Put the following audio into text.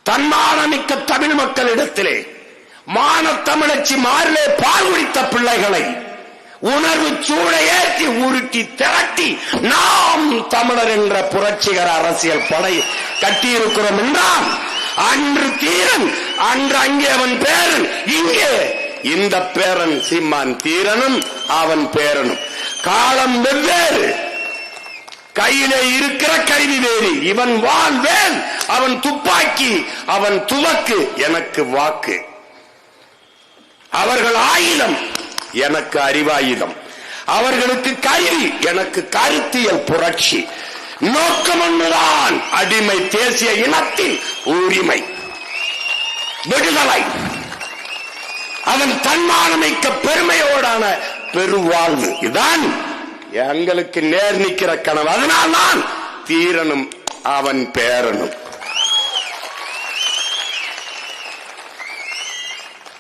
தன்மானமிக்க தமிழ் மக்களிடத்திலே மான தமிழச்சி மாறிலே பால் குடித்த பிள்ளைகளை உணர்வு சூளை ஏற்றி உருட்டி திரட்டி நாம் தமிழர் என்ற புரட்சிகர அரசியல் படை கட்டியிருக்கிறோம் என்றால் அன்று தீரன், அன்று அங்கே அவன் பேரன், இங்கே இந்த பேரன் சீமான் தீரனும் அவன் பேரனும். காலம் வெவ்வேறு, கையிலே இருக்கிற கருவி வேறு. இவன் வாள் வேல், அவன் துப்பாக்கி, அவன் துவக்கு, எனக்கு வாக்கு. அவர்கள் ஆயுதம், எனக்கு அறிவாயுதம். அவர்களுக்கு கருவி, எனக்கு கருத்தியல் புரட்சி. நோக்கம் ஒன்றுதான், அடிமை தேசிய இனத்தின் உரிமை, விடுதலை. அவன் தன்மானமிக்க பெருமையோடான பெருவாழ்வு. இதுதான் எங்களுக்கு நேர் நிற்கிற கனவு. அதனால்தான் தீரனும் அவன் பேரனும்.